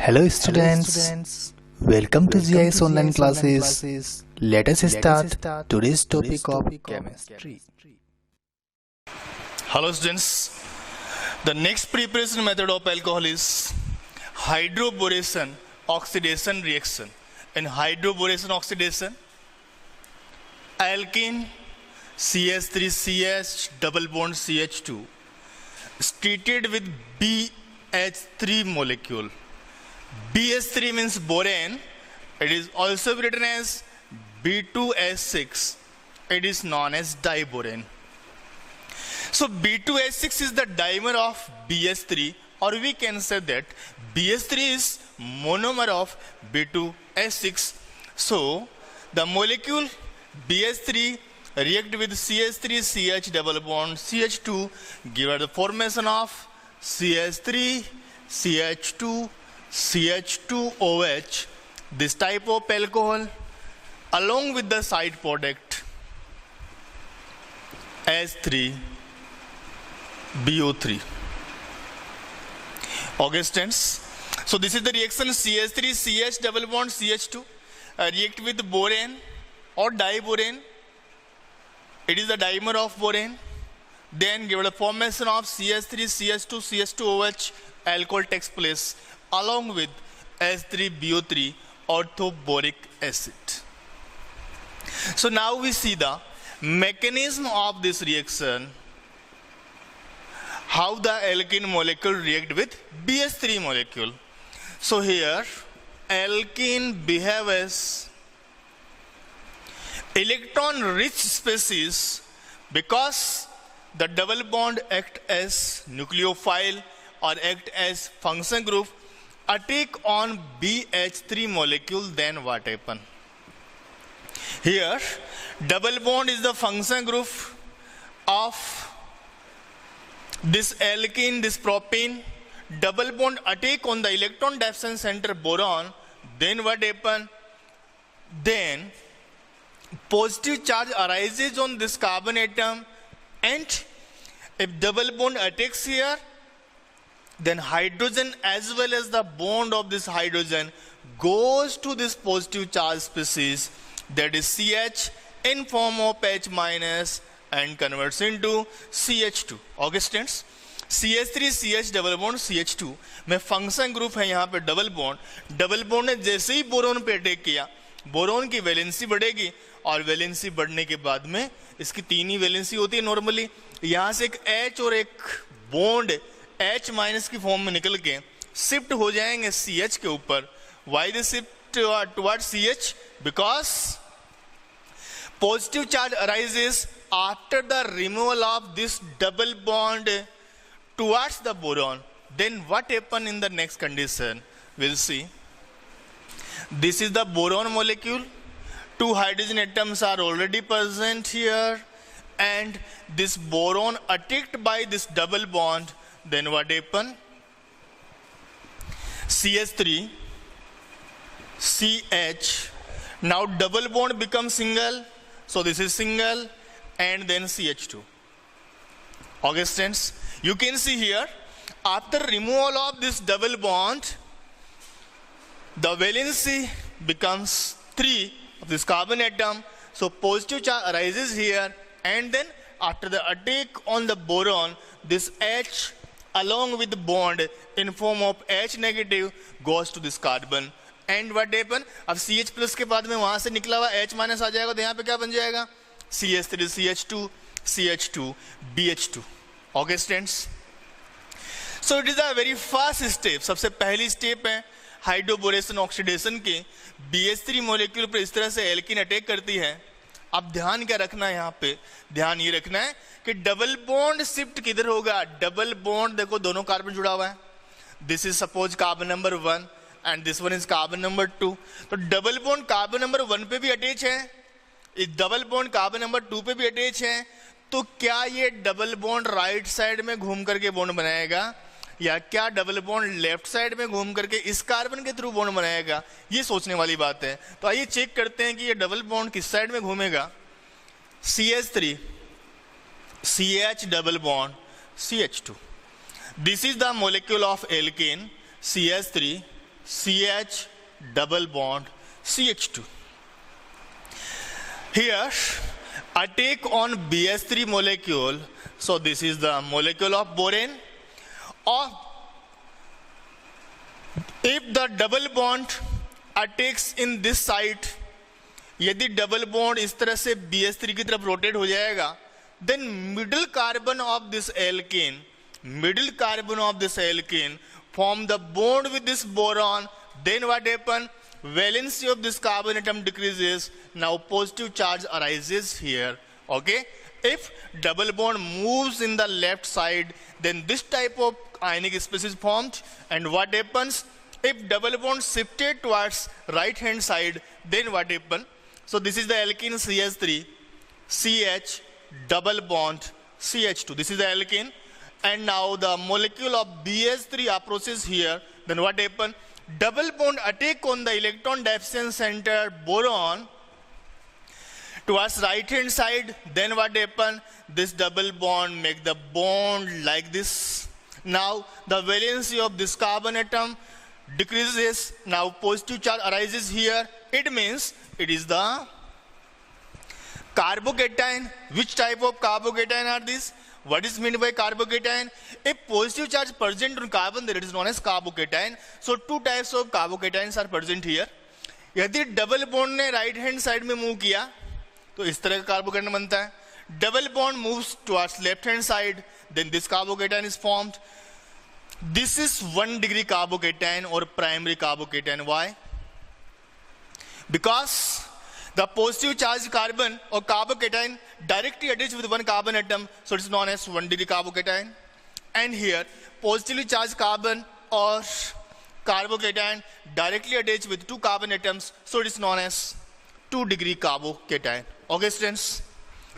Hello students, welcome to GIS online classes. Let us start today's topic of chemistry. Hello students, the next preparation method of alcohol is hydroboration oxidation reaction. In hydroboration oxidation, alkene CH3CH double bond CH2 is treated with BH3 molecule. BH3 means borane. It is also written as B2H6. It is known as diborane. So B2H6 is the dimer of BH3, or we can say that BH3 is monomer of B2H6. So the molecule BH3 react with CH3CH double bond CH2, give the formation of CH3 CH2 CH2OH, this type of alcohol, along with the side product H3BO3. Okay, students. So this is the reaction CH3CH double bond CH2 react with borane or diborane. It is the dimer of borane. Then give the formation of CH3CH2 CH2OH alcohol takes place along with H3BO3 orthoboric acid. So now we see the mechanism of this reaction, how the alkene molecule react with BH3 molecule. So here alkene behave as electron rich species because the double bond act as nucleophile or act as function group, attack on BH3 molecule. Then what happen? Here double bond is the function group of this alkene, this propane. Double bond attack on the electron deficient center boron. Then what happen? Then positive charge arises on this carbon atom, and if double bond attacks here, then hydrogen as well as the bond of this hydrogen goes to this positive charge species, that is CH, in form of H minus and converts into CH2. Okay students, CH3CH double bond CH2 में function group है यहाँ पे double bond ने जैसे ही boron पे attack किया, boron की valency बढ़ेगी और वैलेंसी बढ़ने के बाद में इसकी तीन ही वैलेंसी होती है नॉर्मली। यहाँ से एक H और एक बॉन्ड H माइनस की फॉर्म में निकल के शिफ्ट हो जाएंगे CH के ऊपर। Why they shift towards CH? Because positive charge arises after the removal of this double bond towards the boron. Then what happen in the next condition? We'll see. This is the boron molecule. Two hydrogen atoms are already present here, and this boron attacked by this double bond. Then what happen? CH3 CH, now double bond becomes single, so this is single, and then CH2. Okay students, you can see here after removal of this double bond, the valency becomes 3 of this carbon atom, so positive charge arises here, and then after the attack on the boron, this H along with the bond in form of H negative goes to this carbon. And what happen? अब CH plus के बाद में वहां से निकला हुआ H minus आ जाएगा, तो यहाँ पे क्या बन जाएगा? CH3 CH2 CH2 BH2. Okay students, so it is a very first step. सबसे पहली स्टेप है हाइड्रोबोरेशन ऑक्सीडेशन के। BH3 मोलेक्यूल पर इस तरह से एल्कीन अटैक करती है। अब ध्यान क्या रखना है, यहाँ पे ध्यान ये रखना है कि डबल बॉन्ड शिफ्ट किधर होगा। डबल बॉन्ड देखो दोनों कार्बन जुड़ा हुआ है, this is suppose carbon number 1 and this one is carbon number 2। तो डबल बॉन्ड कार्बन नंबर 1 पे भी अटैच है, इस डबल बॉन्ड कार्बन नंबर 2 पे भी अटैच है। तो क्या ये डबल बॉन्ड राइट साइड में घूम करके बॉन्ड बनाएगा, या क्या डबल बॉन्ड लेफ्ट साइड में घूम करके इस कार्बन के थ्रू बॉन्ड बनाएगा, ये सोचने वाली बात है। तो आइए चेक करते हैं कि ये डबल बॉन्ड किस साइड में घूमेगा। CH3 CH double bond CH2. This is the molecule of alkane CH3 CH double bond CH2. Here I take on BS3 molecule, so this is the molecule of boron, or if the double bond attacks in this site, यदि double bond इस तरह से BS3 की तरफ rotate हो जाएगा, then middle carbon of this alkene form the bond with this boron. Then what happen? Valency of this carbon atom decreases. Now positive charge arises here. Okay, if double bond moves in the left side, then this type of ionic species formed. And what happens if double bond shifted towards right hand side? Then what happen? So this is the alkene CH3, CH double bond CH2. This is the alkene, and now the molecule of BS3 approaches here. Then what happen? Double bond attack on the electron deficient center boron towards right hand side. Then what happen? This double bond make the bond like this. Now the valency of this carbon atom decreases. Now positive charge arises here. It means it is the carbocation. Which type of carbocation are these? What is meant by carbocation? A positive charge present on carbon, that is known as carbocation. So two types of carbocations are present here. यदि double bond ने right hand side में move किया तो इस तरह का carbocation बनता है. Double bond moves towards left hand side, then this carbocation is formed. This is 1 degree carbocation or primary carbocation. Why? Because the positive charged carbon or carbocation directly attached with one carbon atom, so it is known as 1 degree carbocation. And here positively charged carbon or carbocation directly attached with 2 carbon atoms, so it is known as 2 degree carbocation. Okay students,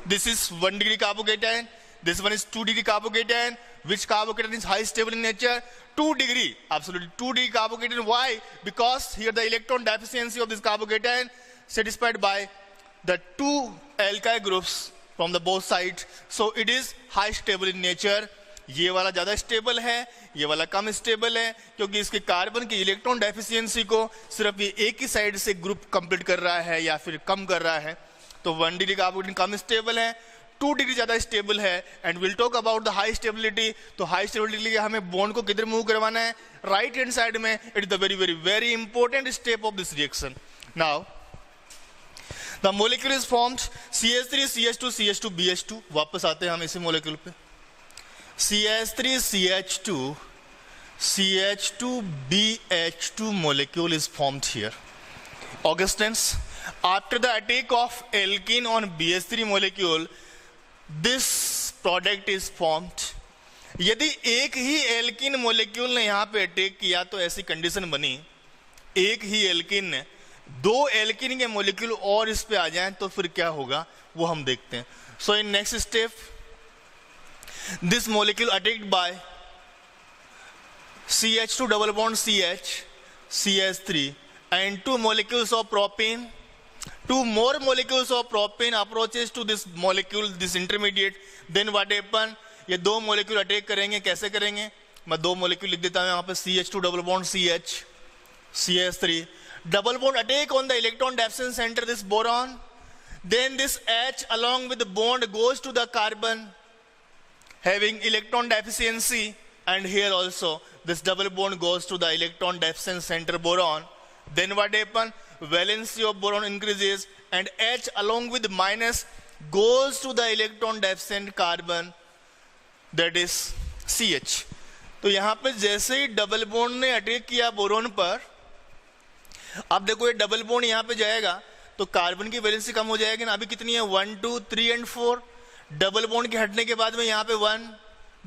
this is 1 degree carbocation, this one is 2 degree carbocation. Which carbocation is high stable in nature? 2 degree, absolutely 2 degree carbocation. Why? Because here the electron deficiency of this carbocation satisfied by the 2 alkyl groups from the both sides, so it is high stable in nature. ये वाला ज़्यादा stable है, ये वाला कम stable है, क्योंकि इसके carbon की इलेक्ट्रॉन डेफिशिएंसी को सिर्फ ये एक ही साइड से ग्रुप कंप्लीट कर रहा है या फिर कम कर रहा है. तो 1 डिग्री कार्बोकेटाइन कम स्टेबल है, 2 डिग्री ज़्यादा स्टेबल है. And will talk about the high stability. तो हाई स्टेबिलिटी के लिए हमें बॉन्ड को किधर मूव करवाना है? राइट हैंड साइड में. It is the very very very important step of this reaction. Now the molecule is formed CH3 CH2 CH2 BH2. वापस आते हैं हम इसी मोलिक्यूल पे. CH3 CH2 CH2 BH2 molecule is formed here. Augustins, after the attack of alkene on BH3 molecule, this product is formed. यदि एक ही alkene molecule ने यहाँ पे अटैक किया तो ऐसी कंडीशन बनी, एक ही एल्कीन ने 2 एल्कीन के मोलिक्यूल और इस पे आ जाएं तो फिर क्या होगा वो हम देखते हैं. So in next step, this molecule attacked by CH2 double bond CH, CH3 and 2 molecules of propane. 2 more molecules of propane approaches to this molecule, this intermediate. Then what happen? ये 2 molecule attack करेंगे. कैसे करेंगे? मैं 2 molecule लिख देता हूँ यहाँ पे. CH2 double bond CH, CH3 double bond attack on the electron deficient center, this boron. Then this H along with the bond goes to the carbon having electron deficiency, and here also this double bond goes to the electron deficient center boron. Then what happen? Valency of boron increases and H along with minus goes to the electron deficient carbon, that is CH. तो यहाँ पे जैसे ही double bond ने attack किया boron पर, अब देखो ये डबल बॉन्ड यहाँ पे जाएगा तो कार्बन की वैलेंसी कम हो जाएगी ना. अभी कितनी है? 1 2 3 and 4. डबल बॉन्ड के हटने के बाद में यहाँ पे 1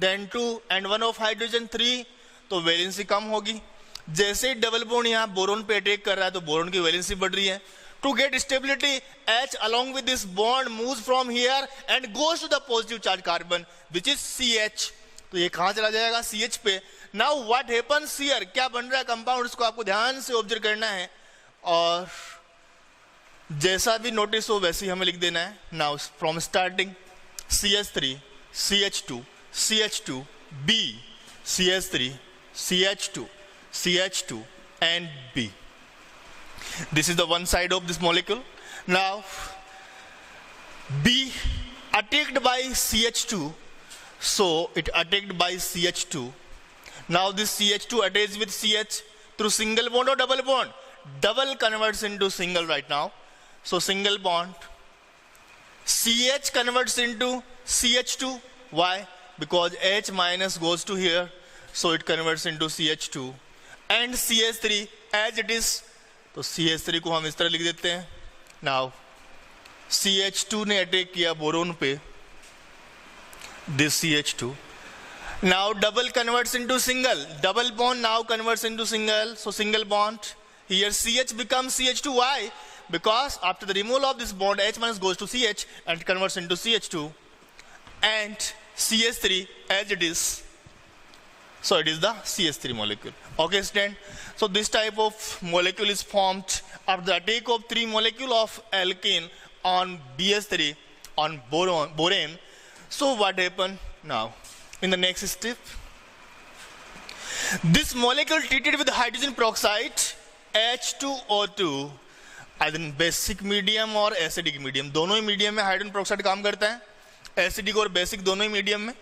then 2 and 1 of हाइड्रोजन 3, तो वैलेंसी कम होगी. जैसे ही डबल बॉन्ड यहाँ बोरोन पे अटैक कर रहा है तो बोरोन की वैलेंसी बढ़ रही है. To get stability H along with this bond moves from here and goes to the positive charge carbon which is CH. तो ये कहाँ चला जाएगा? CH पे. Now what happens here? क्या बन रहा है कंपाउंड, इसको आपको ध्यान से ऑब्जर्व करना है और जैसा भी नोटिस हो वैसे ही हमें लिख देना है. Now from starting CH3 CH2 CH2 B CH3 CH2 CH2 and B. This is the one side of this molecule. Now B attacked by CH2, so it attacked by CH2. Now this CH2 attaches with CH through single bond or double bond? Double converts into single right now. So single bond. CH converts into CH2. Why? Because H minus goes to here, so it converts into CH2. And CH3 as it is, तो CH3 को हम इस तरह लिख देते हैं. Now CH2 ने attack किया बोरोन पे, this CH2. Now double converts into single. Double bond now converts into single. So single bond. Here CH becomes CH2. Why? Because after the removal of this bond, H minus goes to CH and converts into CH2. And CH3 as it is. So it is the CH3 molecule. Okay, student. So this type of molecule is formed after the attack of 3 molecule of alkane on BS3 on boron. So what happened now? In the next step, this molecule treated with hydrogen peroxide H2O2 either in basic medium or acidic medium. दोनों ही medium में hydrogen peroxide काम करता है, acidic और basic दोनों ही medium में.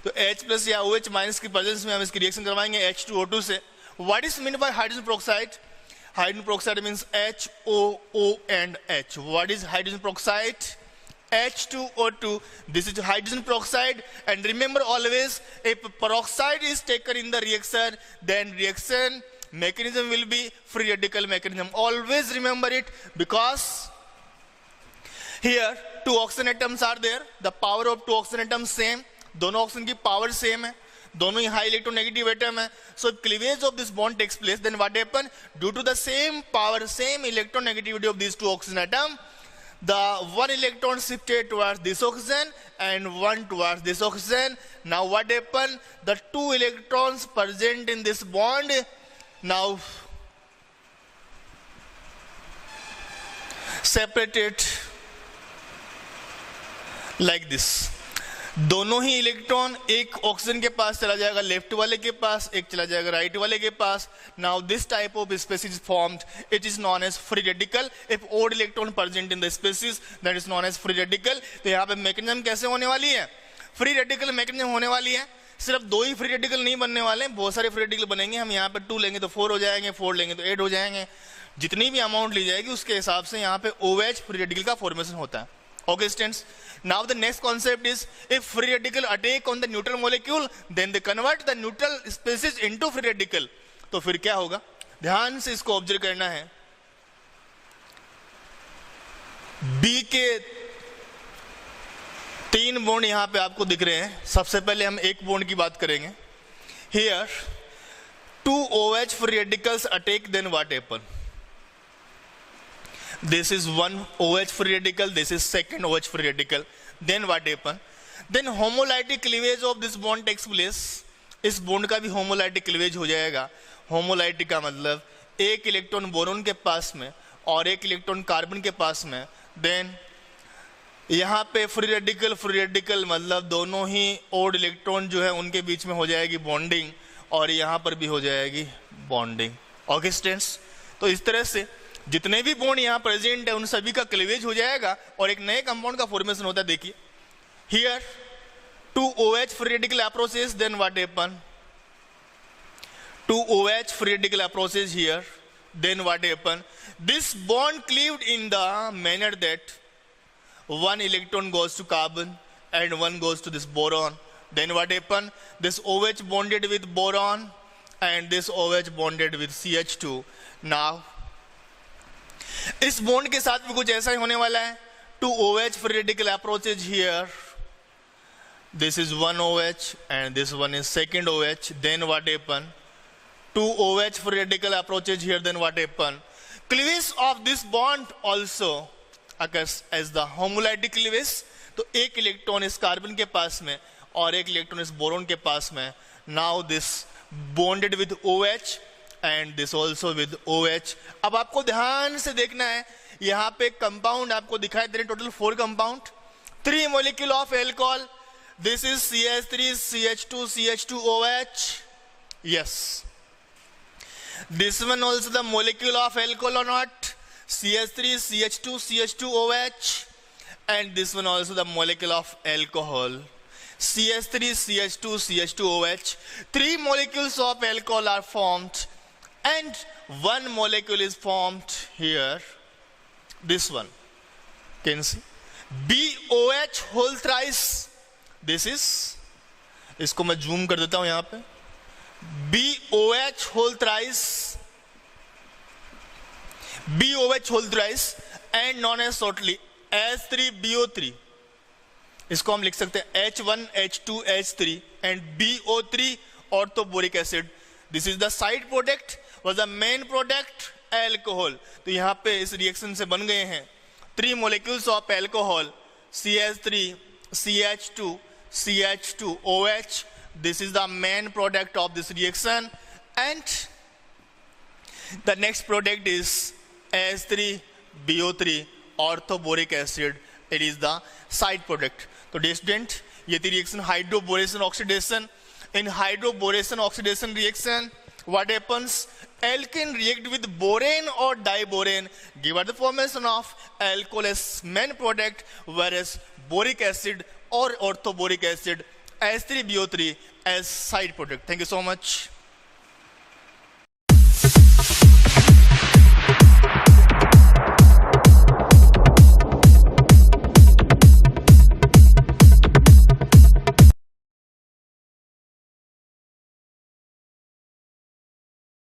तो H plus या OH माइनस की प्रेजेंस में हम इसकी रिएक्शन करवाएंगे H2O2 से. What is mean by hydrogen peroxide? Hydrogen peroxide means HOO and H. What is hydrogen peroxide? H2O2. This is hydrogen peroxide, and remember always, if peroxide is taken in the reaction, then reaction mechanism will be free radical mechanism. Always remember it, because here 2 oxygen atoms are there. The power of 2 oxygen atoms same. दोनों oxygen की power same है, दोनों ही high electronegative atom है. So if cleavage of this bond takes place, then what happen? Due to the same power, same electronegativity of these 2 oxygen atoms, the one electron shifted towards this oxygen and one towards this oxygen. Now what happened? The 2 electrons present in this bond now separated like this. दोनों ही electron एक oxygen के पास चला जाएगा, left वाले के पास, एक चला जाएगा राइट वाले के पास. Now this type of species is formed. It is known as free radical. If odd electron present in the species, that is known as free radical. तो यहाँ पे मैकेनिज्म कैसे होने वाली है? फ्री रेडिकल मैकेनिज्म होने वाली है. सिर्फ 2 ही फ्री रेडिकल नहीं बनने वाले, बहुत सारे फ्री रेडिकल बनेंगे. हम यहाँ पे 2 लेंगे तो 4 हो जाएंगे, 4 लेंगे तो 8 हो जाएंगे. जितनी भी अमाउंट ली जाएगी उसके हिसाब से यहाँ पे OH फ्री रेडिकल का फॉर्मेशन होता है. Okay, students. Now the next concept is, if free radical attack on the neutral molecule, then they convert the neutral species into free radical. तो फिर क्या होगा? ध्यान से इसको ऑब्जर्व करना है. B के 3 बॉन्ड यहां पे आपको दिख रहे हैं. सबसे पहले हम एक बॉन्ड की बात करेंगे. Here 2 OH free radicals attack, then what happen? This is one OH free radical, this is second OH free radical. Then what happen? Then homolytic cleavage of this bond takes place. इस bond का भी homolytic cleavage हो जाएगा. homolytic का मतलब एक electron boron के पास में और एक इलेक्ट्रॉन कार्बन के पास में. Then यहाँ पे फ्री रेडिकल मतलब दोनों ही ओड इलेक्ट्रॉन जो है उनके बीच में हो जाएगी बॉन्डिंग, और यहाँ पर भी हो जाएगी बॉन्डिंग. Okay students. तो इस तरह से जितने भी बॉन्ड यहाँ प्रेजेंट है उन सभी का क्लीवेज हो जाएगा और एक नए कंपाउंड का फॉर्मेशन होता है. देखिए here 2 OH free radical approaches, then what happen? 2 OH free radical approaches here, then what happen? This bond cleaved in the manner that one electron goes to carbon and one goes to this boron. Then what happen? This OH bonded with boron and this OH bonded with CH2. Now इस bond के साथ भी कुछ ऐसा ही होने वाला है. 2 OH free radical approaches here. This is one OH and this one is second OH. Then what happen? 2 OH free radical approaches here. Then what happen? Cleavage of this bond also occurs as the homolytic cleavage. तो एक electron इस carbon के पास में और एक electron इस boron के पास में. Now this bonded with OH and this also with OH. अब आपको ध्यान से देखना है, यहाँ पे कंपाउंड आपको दिखाई दे रहे, total 4 compound, 3 molecule of alcohol. This is CH3, CH2, CH2OH. Yes. This one also the molecule of alcohol or not? CH3, CH2, CH2OH. And this one also the molecule of alcohol. CH3, CH2, CH2OH. 3 molecules of alcohol are formed. And 1 molecule is formed here. This one. Can you see? BOH whole thrice. This is. इसको मैं zoom कर देता हूं यहां पे. BOH whole thrice. BOH whole thrice and known as shortly H3BO3. इसको हम लिख सकते हैं H1H2H3 and BO3 orthoboric acid. This is the side product was the main product alcohol. तो यहाँ पे इस रिएक्शन से बन गए हैं 3 molecules of alcohol CH3, CH2, CH2OH. This is the main product of this reaction, and the next product is H3BO3 orthoboric acid. It is the side product. So dear student, ये थी reaction hydroboration oxidation. In hydroboration oxidation reaction, what happens? Alkane react with borane or diborane, give us the formation of alcohol as main product, whereas boric acid or orthoboric acid H3BO3 as side product. Thank you so much.